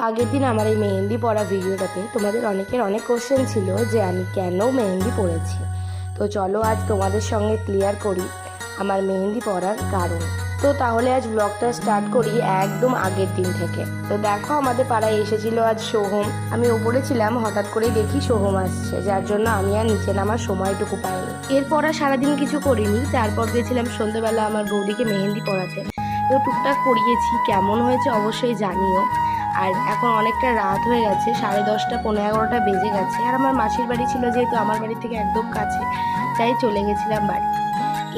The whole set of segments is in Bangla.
আগের দিন আমার এই মেহেন্দি পরা ভিডিওটাতে তোমাদের অনেকের অনেক কোশ্চেন ছিল যে আমি কেন মেহেন্দি পরেছি। তো চলো আজ তোমাদের সঙ্গে ক্লিয়ার করি আমার মেহেন্দি পরার কারণ। তো তাহলে আজ ব্লগটা স্টার্ট করি একদম আগের দিন থেকে। তো দেখো আমাদের পাড়ায় এসেছিল আজ সোহম। আমি ওপরে ছিলাম, হঠাৎ করেই দেখি সোহম আসছে, যার জন্য আমি আর নিচে নামার সময়টুকু পাইনি। এরপর আর সারাদিন কিছু করিনি। তারপর গেছিলাম সন্ধ্যেবেলা আমার বৌদিকে মেহেন্দি পরাতে। তো টুকটাক পরিয়েছি, কেমন হয়েছে অবশ্যই জানিও। আর এখন অনেকটা রাত হয়ে গেছে, 10:30 11:30 বেজে গেছে। আর আমার মাসির বাড়ি ছিল যেহেতু আমার বাড়ি থেকে একদম কাছে, তাই চলে গেছিলাম বাড়ি।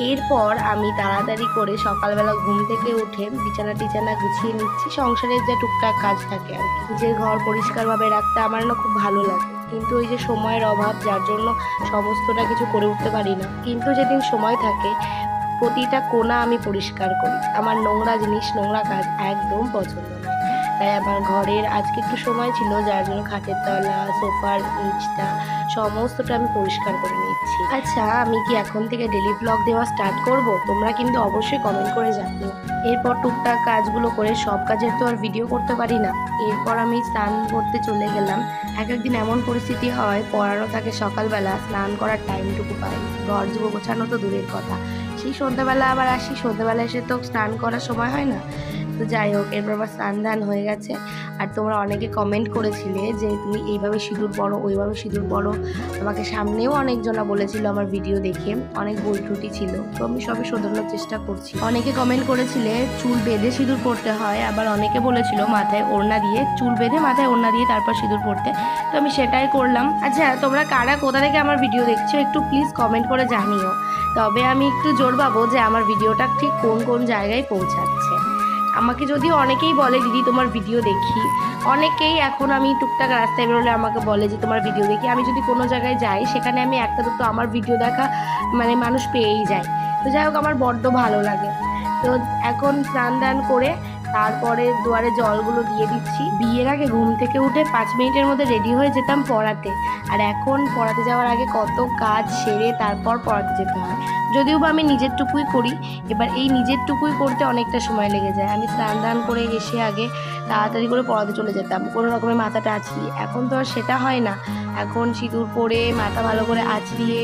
এরপর আমি তাড়াতাড়ি করে সকালবেলা ঘুম থেকে উঠে বিছানা টিছানা গুছিয়ে নিচ্ছি। সংসারের যে টুকটাক কাজ থাকে আর কি, যে ঘর পরিষ্কারভাবে রাখতে আমার না খুব ভালো লাগে, কিন্তু ওই যে সময়ের অভাব, যার জন্য সমস্তটা কিছু করে উঠতে পারি না। কিন্তু যেদিন সময় থাকে প্রতিটা কোণা আমি পরিষ্কার করি। আমার নোংরা জিনিস, নোংরা কাজ একদম পছন্দ নয়। তাই আমার ঘরের আজকে একটু সময় ছিল, যার জন্য খাটের তলা, সোফার নিচটা সমস্তটা আমি পরিষ্কার করে নিচ্ছি। আচ্ছা, আমি কি এখন থেকে ডেলি ব্লগ দেওয়া স্টার্ট করব? তোমরা কিন্তু অবশ্যই কমেন্ট করে জানিও। এরপর টুকটাক কাজগুলো করে, সব কাজের তো আর ভিডিও করতে পারি না। এরপর আমি স্নান করতে চলে গেলাম। এক একদিন এমন পরিস্থিতি হয়, পড়ানো থাকে সকালবেলা, স্নান করার টাইমটুকু পাই। ঘর যুব গোছানো তো দূরের কথা, সেই সন্ধ্যাবেলা আবার আসি, সন্ধ্যাবেলা এসে তো স্নান করার সময় হয় না। তো যাই হোক, এরপর আবার স্নান ধান হয়ে গেছে। আর তোমরা অনেকে কমেন্ট করেছিলে যে তুমি এইভাবে সিঁদুর পরো, ওইভাবে সিঁদুর পরো। আমাকে সামনেও অনেকজনা বলেছিল আমার ভিডিও দেখে, অনেক ভুল ত্রুটি ছিল, তো আমি সবই শোধরানোর চেষ্টা করছি। অনেকে কমেন্ট করেছিলে চুল বেঁধে সিঁদুর পরতে হয়, আবার অনেকে বলেছিল মাথায় ওড়না দিয়ে, চুল বেঁধে মাথায় ওড়না দিয়ে তারপর সিঁদুর পরতে। তো আমি সেটাই করলাম। আচ্ছা, তোমরা কারা কোথা থেকে আমার ভিডিও দেখছো একটু প্লিজ কমেন্ট করে জানিও, তবে আমি একটু জোর পাবো যে আমার ভিডিওটা ঠিক কোন কোন জায়গায় পৌঁছাচ্ছে। আমাকে যদিও অনেকেই বলে দিদি তোমার ভিডিও দেখি, অনেকেই এখন আমি টুকটাক রাস্তায় বেরোলে আমাকে বলে যে তোমার ভিডিও দেখি। আমি যদি কোনো জায়গায় যাই, সেখানে আমি একটা দুটো আমার ভিডিও দেখা মানে মানুষ পেয়েই যায়। তো যাই হোক, আমার বড্ড ভালো লাগে। তো এখন স্নান দান করে তারপরে দুয়ারে জলগুলো দিয়ে দিচ্ছি। বিয়ের আগে ঘুম থেকে উঠে 5 মিনিটের মধ্যে রেডি হয়ে যেতাম পড়াতে, আর এখন পড়াতে যাওয়ার আগে কত কাজ সেরে তারপর পড়াতে যেতে হয়। যদিও বা আমি নিজের টুকুই করি, এবার এই নিজের টুকুই করতে অনেকটা সময় লেগে যায়। আমি স্নান দান করে এসে আগে তাড়াতাড়ি করে পড়াতে চলে যেতাম, কোনো রকমের মাথাটা আঁচড়িয়ে। এখন তো আর সেটা হয় না। এখন সিঁদুর পরে মাথা ভালো করে আঁচড়িয়ে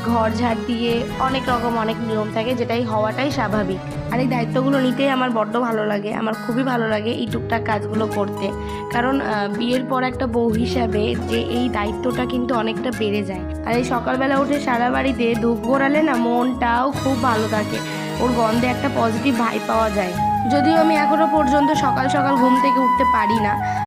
ঘর ঝাড় দিয়ে অনেক রকম অনেক নিয়ম থাকে, যেটাই হওয়াটাই স্বাভাবিক। আর এই দায়িত্বগুলো নিতেই আমার বড্ড ভালো লাগে। আমার খুবই ভালো লাগে এই টুকটাক কাজগুলো করতে, কারণ বিয়ের পর একটা বউ হিসাবে যে এই দায়িত্বটা কিন্তু অনেকটা বেড়ে যায়। আর এই সকালবেলা উঠে সারা বাড়িতে ধূপ ঘোরালে না মনটাও খুব ভালো থাকে, ওর গন্ধে একটা পজিটিভ ভাইব পাওয়া যায়। যদিও আমি এখনো পর্যন্ত সকাল সকাল ঘুম থেকে উঠতে পারি না,